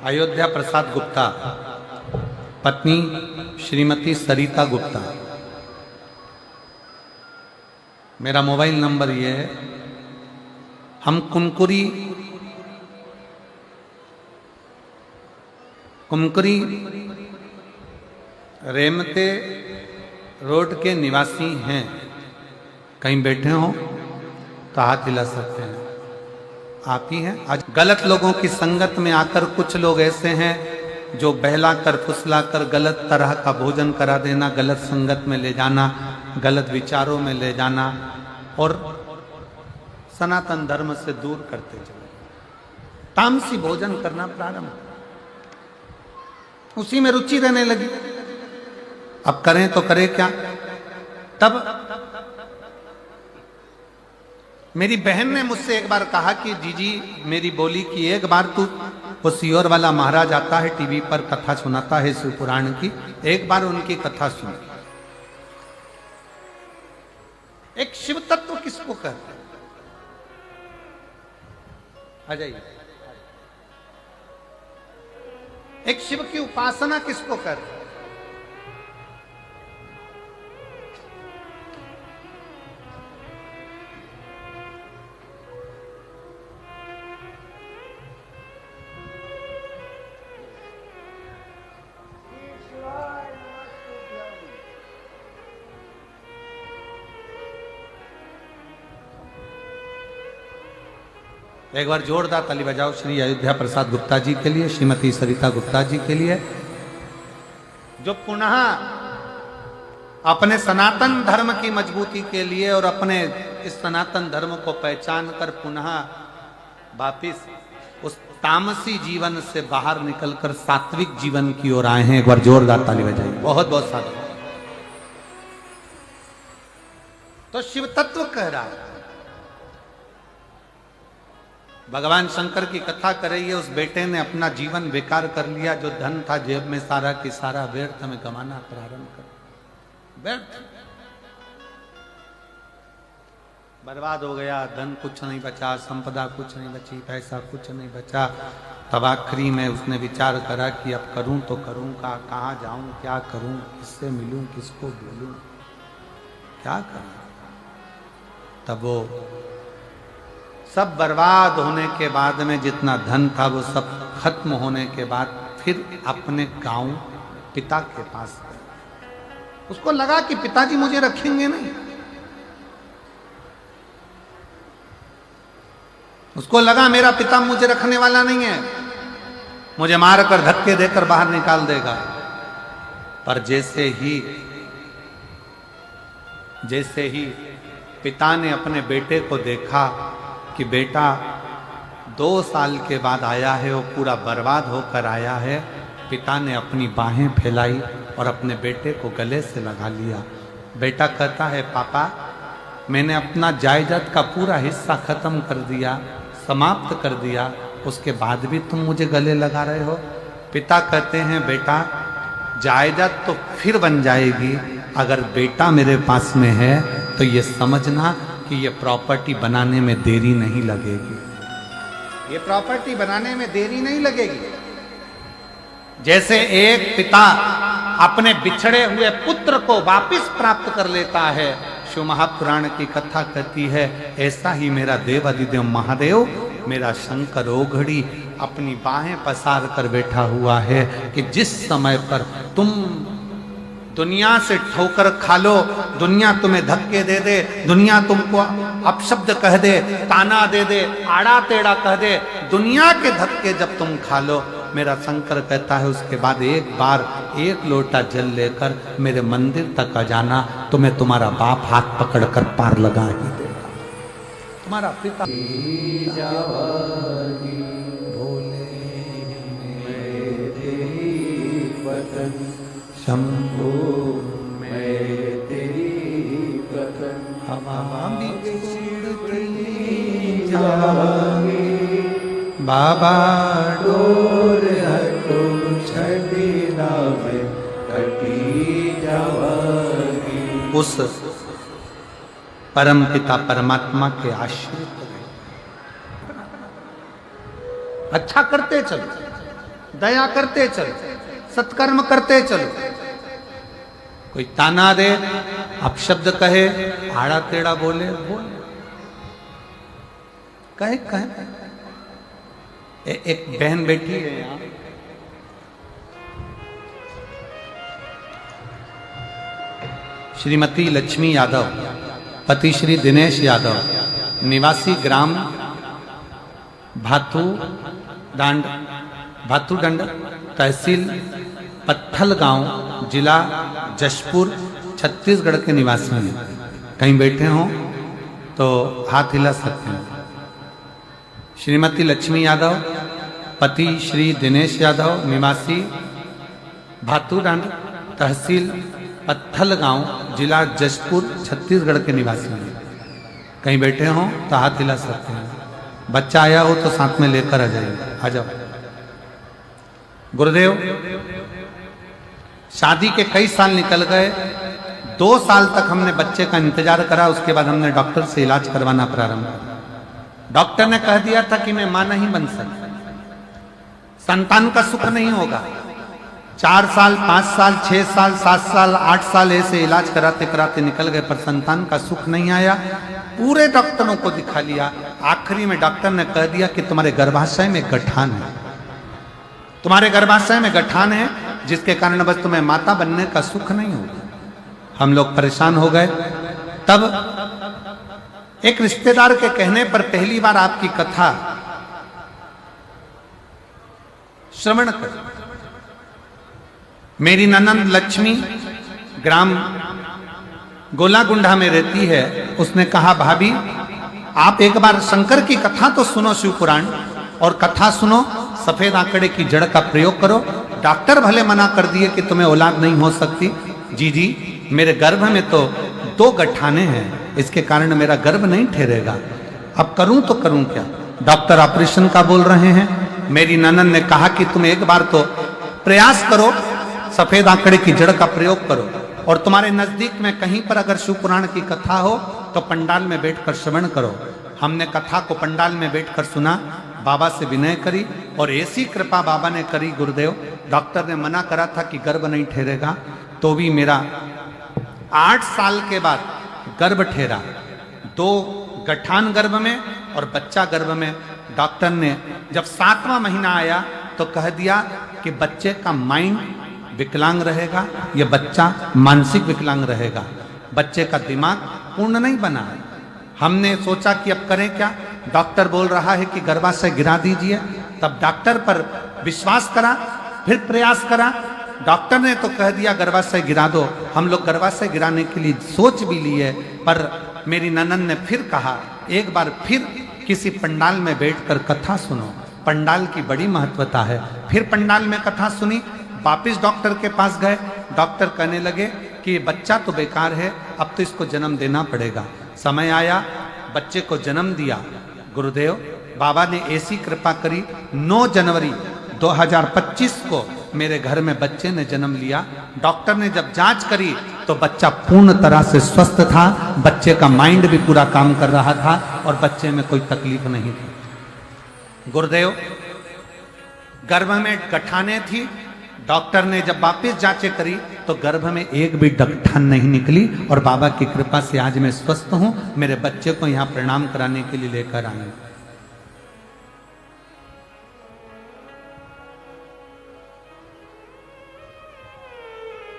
अयोध्या प्रसाद गुप्ता, पत्नी श्रीमती सरिता गुप्ता। मेरा मोबाइल नंबर ये है। हम कुमकुरी रेमते रोड के निवासी हैं। कहीं बैठे हो तो हाथ हिला सकते हैं, आप ही हैं। आज गलत लोगों की संगत में आकर कुछ लोग ऐसे हैं जो बहला कर फुसला कर गलत तरह का भोजन करा देना, गलत संगत में ले जाना, गलत विचारों में ले जाना और सनातन धर्म से दूर करते चले, तामसी भोजन करना प्रारंभ, उसी में रुचि रहने लगी। अब करें तो करें क्या? तब मेरी बहन ने मुझसे एक बार कहा कि जीजी मेरी बोली कि एक बार तू, वो सियोर वाला महाराज आता है टीवी पर, कथा सुनाता है शिव पुराण की, एक बार उनकी कथा सुन। एक शिव तत्व किसको कहते हैं? आ जाइए। एक शिव की उपासना किसको कहते हैं? एक बार जोरदार ताली बजाओ श्री अयोध्या प्रसाद गुप्ता जी के लिए, श्रीमती सरिता गुप्ता जी के लिए। जो पुनः अपने सनातन धर्म की मजबूती के लिए और अपने इस सनातन धर्म को पहचान कर पुनः वापिस उस तामसी जीवन से बाहर निकलकर सात्विक जीवन की ओर आए हैं। एक बार जोरदार ताली बजाइए। बहुत बहुत साधु। तो शिव तत्व कह रहा है, भगवान शंकर की कथा कर रही है, उस बेटे ने अपना जीवन बेकार कर लिया, जो धन था जेब में सारा की सारा व्यर्थ में कमाना प्रारंभ कर, व्यर्थ बर्बाद हो गया। धन कुछ नहीं बचा, संपदा कुछ नहीं बची, पैसा कुछ नहीं बचा। तब आखिरी में उसने विचार करा कि अब करूं तो करूं का, कहाँ जाऊं, क्या करूं, किससे मिलूं, किसको बोलूं, क्या करूं। तब वो सब बर्बाद होने के बाद में जितना धन था वो सब खत्म होने के बाद फिर अपने गांव पिता के पास गया। उसको लगा कि पिताजी मुझे रखेंगे नहीं, उसको लगा मेरा पिता मुझे रखने वाला नहीं है, मुझे मारकर धक्के देकर बाहर निकाल देगा। पर जैसे ही पिता ने अपने बेटे को देखा कि बेटा 2 साल के बाद आया है, वो पूरा बर्बाद होकर आया है, पिता ने अपनी बाहें फैलाई और अपने बेटे को गले से लगा लिया। बेटा कहता है, पापा मैंने अपना जायदाद का पूरा हिस्सा खत्म कर दिया, समाप्त कर दिया, उसके बाद भी तुम मुझे गले लगा रहे हो। पिता कहते हैं, बेटा जायदाद तो फिर बन जाएगी, अगर बेटा मेरे पास में है तो ये समझना कि ये प्रॉपर्टी बनाने में देरी नहीं लगेगी, ये प्रॉपर्टी बनाने में देरी नहीं लगेगी। जैसे एक पिता अपने बिछड़े हुए पुत्र को वापस प्राप्त कर लेता है, शिव महापुराण की कथा कहती है, ऐसा ही मेरा देव अधिदेव महादेव, मेरा शंकर ओघड़ी अपनी बाहें पसार कर बैठा हुआ है कि जिस समय पर तुम दुनिया से ठोकर खा लो, दुनिया तुम्हें धक्के दे दे, दुनिया तुमको अपशब्द कह दे, ताना दे दे, आड़ा टेढ़ा कह दे, दुनिया के धक्के जब तुम खा लो, मेरा शंकर कहता है उसके बाद एक बार 1 लोटा जल लेकर मेरे मंदिर तक आ जाना, तो मैं तुम्हारा बाप हाथ पकड़कर पार लगा ही देगा। तुम्हारा पिता भोले शंभो मैं तेरी पतन हवा भी बाबा डोर हटो छड़ीना में कटी जावागी। उस परम पिता परमात्मा के आश्रित रहे, अच्छा करते चलो, दया करते चलो, सत्कर्म करते चलो। कोई ताना दे, अपशब्द कहे, आड़ा टेढ़ा बोले, कहे। एक बहन बैठी है यहाँ, श्रीमती लक्ष्मी यादव, पति श्री दिनेश यादव, निवासी ग्राम भातुडंड, तहसील पत्थल गांव, जिला जशपुर, छत्तीसगढ़ के निवासी हैं। कहीं बैठे हों तो हाथ हिला सकते हैं। श्रीमती लक्ष्मी यादव, पति श्री दिनेश यादव, निवासी भातुडंड, तहसील पत्थल गांव, जिला जशपुर, छत्तीसगढ़ के निवासी हैं। कहीं बैठे हों तो हाथ हिला सकते हैं। बच्चा आया हो तो साथ में लेकर आ जाइए, आ जाओ। गुरुदेव, शादी के कई साल निकल गए, 2 साल तक हमने बच्चे का इंतजार करा, उसके बाद हमने डॉक्टर से इलाज करवाना प्रारंभ किया। डॉक्टर ने कह दिया था कि मैं मां नहीं बन सकता, संतान का सुख नहीं होगा। 4 साल, 5 साल, 6 साल, 7 साल, 8 साल ऐसे इलाज कराते कराते निकल गए, पर संतान का सुख नहीं आया। पूरे डॉक्टरों को दिखा लिया, आखिरी में डॉक्टर ने कह दिया कि तुम्हारे गर्भाशय में गठान है, तुम्हारे गर्भाशय में गठान है, जिसके कारण बस तुम्हें माता बनने का सुख नहीं होगा। हम लोग परेशान हो गए। तब एक रिश्तेदार के कहने पर पहली बार आपकी कथा श्रवण कर, मेरी ननंद लक्ष्मी ग्राम गोलागुंडा में रहती है। उसने कहा भाभी आप एक बार शंकर की कथा तो सुनो, शिव पुराण, और कथा सुनो, सफेद आंकड़े की जड़ का प्रयोग करो। डॉक्टर भले मना कर दिए कि तुम्हें औलाद नहीं हो सकती। जी मेरे गर्भ में तो 2 गठाने हैं, इसके कारण मेरा गर्भ नहीं ठहरेगा। अब करूं तो करूं क्या? डॉक्टर ऑपरेशन का बोल रहे हैं। मेरी ननंद ने कहा कि तुम एक बार तो प्रयास करो, सफेद आंकड़े की जड़ का प्रयोग करो, और तुम्हारे नजदीक में कहीं पर अगर शिव पुराण की कथा हो तो पंडाल में बैठकर श्रवण करो। हमने कथा को पंडाल में बैठकर सुना, बाबा से विनय करी, और ऐसी कृपा बाबा ने करी गुरुदेव। डॉक्टर ने मना करा था कि गर्भ नहीं ठहरेगा, तो भी मेरा 8 साल के बाद गर्भ ठहरा। 2 गठान गर्भ में और बच्चा गर्भ में। डॉक्टर ने जब 7वां महीना आया तो कह दिया कि बच्चे का माइंड विकलांग रहेगा, यह बच्चा मानसिक विकलांग रहेगा, बच्चे का दिमाग पूर्ण नहीं बना है। हमने सोचा कि अब करें क्या? डॉक्टर बोल रहा है कि गर्भाशय गिरा दीजिए। तब डॉक्टर पर विश्वास करा, फिर प्रयास करा। डॉक्टर ने तो कह दिया गर्भाशय गिरा दो। हम लोग गर्भाशय गिराने के लिए सोच भी लिए, पर मेरी ननंद ने फिर कहा एक बार फिर किसी पंडाल में बैठकर कथा सुनो। पंडाल की बड़ी महत्वता है। फिर पंडाल में कथा सुनी, वापिस डॉक्टर के पास गए। डॉक्टर कहने लगे कि ये बच्चा तो बेकार है, अब तो इसको जन्म देना पड़ेगा। समय आया, बच्चे को जन्म दिया। गुरुदेव बाबा ने ऐसी कृपा करी, 9 जनवरी 2025 को मेरे घर में बच्चे ने जन्म लिया। डॉक्टर ने जब जांच करी तो बच्चा पूर्ण तरह से स्वस्थ था, बच्चे का माइंड भी पूरा काम कर रहा था और बच्चे में कोई तकलीफ नहीं थी। गुरुदेव गर्भ में गठाने थी। डॉक्टर ने जब वापस जांचें करी तो गर्भ में एक भी गठान नहीं निकली, और बाबा की कृपा से आज मैं स्वस्थ हूं। मेरे बच्चे को यहां प्रणाम कराने के लिए लेकर आए।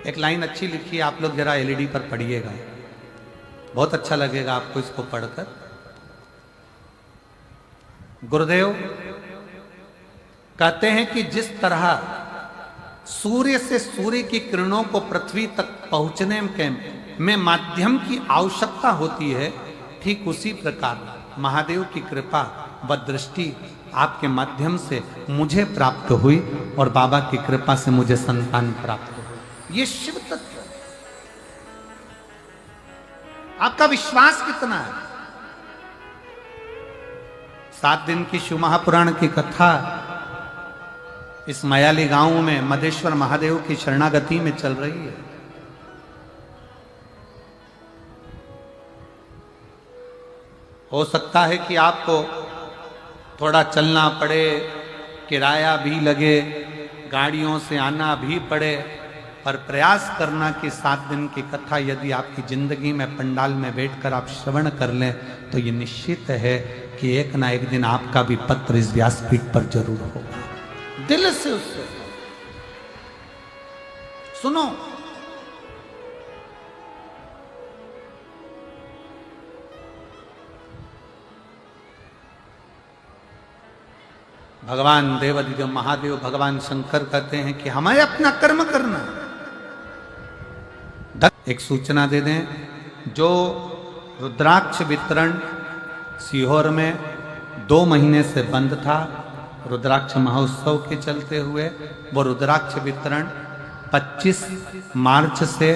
एक लाइन अच्छी लिखी है, आप लोग जरा एलईडी पर पढ़िएगा, बहुत अच्छा लगेगा आपको इसको पढ़कर। गुरुदेव कहते हैं कि जिस तरह सूर्य से सूर्य की किरणों को पृथ्वी तक पहुंचने में माध्यम की आवश्यकता होती है, ठीक उसी प्रकार महादेव की कृपा व दृष्टि आपके माध्यम से मुझे प्राप्त हुई, और बाबा की कृपा से मुझे संतान प्राप्त हुई। ये शिव तत्व है। आपका विश्वास कितना है? 7 दिन की शिव महापुराण की कथा इस मयाली गांव में मधेश्वर महादेव की शरणागति में चल रही है। हो सकता है कि आपको थोड़ा चलना पड़े, किराया भी लगे, गाड़ियों से आना भी पड़े, पर प्रयास करना कि 7 दिन की कथा यदि आपकी जिंदगी में पंडाल में बैठकर आप श्रवण कर लें तो ये निश्चित है कि एक ना एक दिन आपका भी पत्र इस व्यासपीठ पर जरूर होगा। दिल से उससे सुनो। भगवान देवादिदेव महादेव भगवान शंकर कहते हैं कि हमें अपना कर्म करना। एक सूचना दे दें, जो रुद्राक्ष वितरण सीहोर में 2 महीने से बंद था, रुद्राक्ष महोत्सव के चलते हुए, वो रुद्राक्ष वितरण 25 मार्च से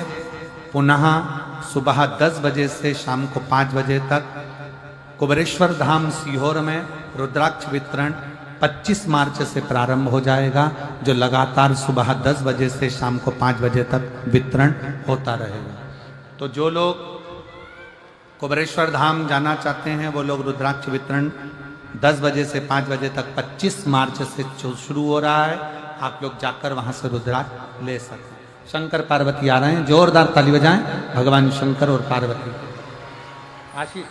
पुनः सुबह 10 बजे से शाम को 5 बजे तक कुबेरेश्वर धाम सीहोर में रुद्राक्ष वितरण 25 मार्च से प्रारंभ हो जाएगा, जो लगातार सुबह 10 बजे से शाम को 5 बजे तक वितरण होता रहेगा। तो जो लोग कुबेरेश्वर धाम जाना चाहते हैं वो लोग रुद्राक्ष वितरण 10 बजे से 5 बजे तक 25 मार्च से शुरू हो रहा है, आप लोग जाकर वहां से रुद्राक्ष ले सकते हैं। शंकर पार्वती आ रहे हैं, जोरदार ताली बजाएं भगवान शंकर और पार्वती। आशीष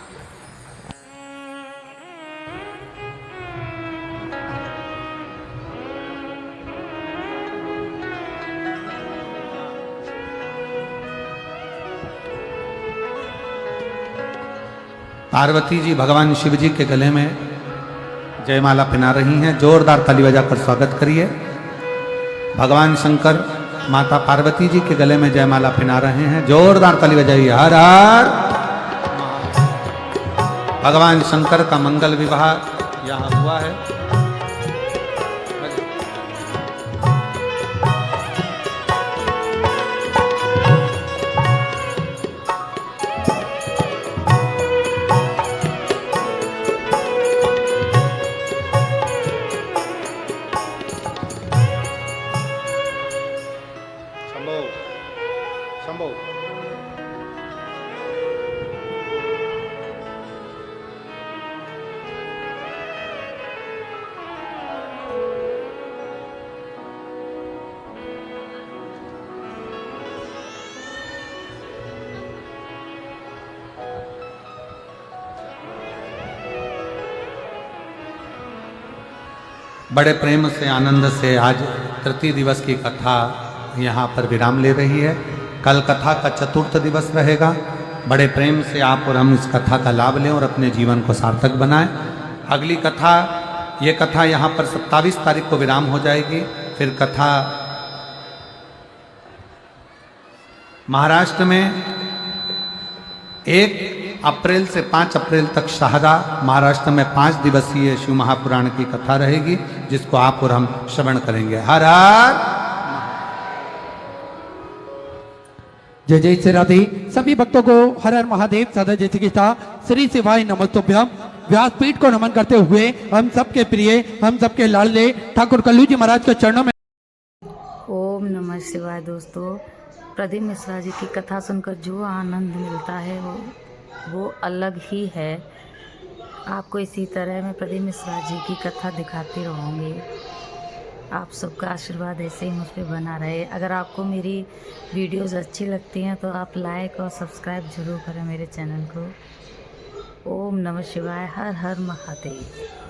पार्वती जी भगवान शिव जी के गले में जयमाला पहना रही हैं। जोरदार ताली बजाकर स्वागत करिए। भगवान शंकर माता पार्वती जी के गले में जयमाला पहना रहे हैं। जोरदार ताली बजाइए। हर हर। भगवान शंकर का मंगल विवाह यहाँ हुआ है। शंभो बड़े प्रेम से आनंद से आज तृतीय दिवस की कथा यहाँ पर विराम ले रही है। कल कथा का चतुर्थ दिवस रहेगा। बड़े प्रेम से आप और हम इस कथा का लाभ लें और अपने जीवन को सार्थक बनाएं। अगली कथा, ये कथा यहाँ पर 27 तारीख को विराम हो जाएगी। फिर कथा महाराष्ट्र में 1 अप्रैल से 5 अप्रैल तक शहदा महाराष्ट्र में 5 दिवसीय शिव महापुराण की कथा रहेगी, जिसको आप और हम श्रवण करेंगे। हर हर। जय जय श्री राधे। सभी भक्तों को हर हर महादेव सदा जय श्री श्री शिवाय नमस्तुभ्यम। व्यासपीठ को नमन करते हुए हम सबके प्रिय, हम सबके लाडले ठाकुर कल्लू जी महाराज के चरणों में ओम नमः शिवाय। दोस्तों, प्रदीप मिश्रा जी की कथा सुनकर जो आनंद मिलता है वो अलग ही है। आपको इसी तरह मैं प्रदीप मिश्रा जी की कथा दिखाती रहूँगी। आप सबका आशीर्वाद ऐसे ही मुझ पर बना रहे। अगर आपको मेरी वीडियोस अच्छी लगती हैं तो आप लाइक और सब्सक्राइब जरूर करें मेरे चैनल को। ओम नमः शिवाय। हर हर महादेव।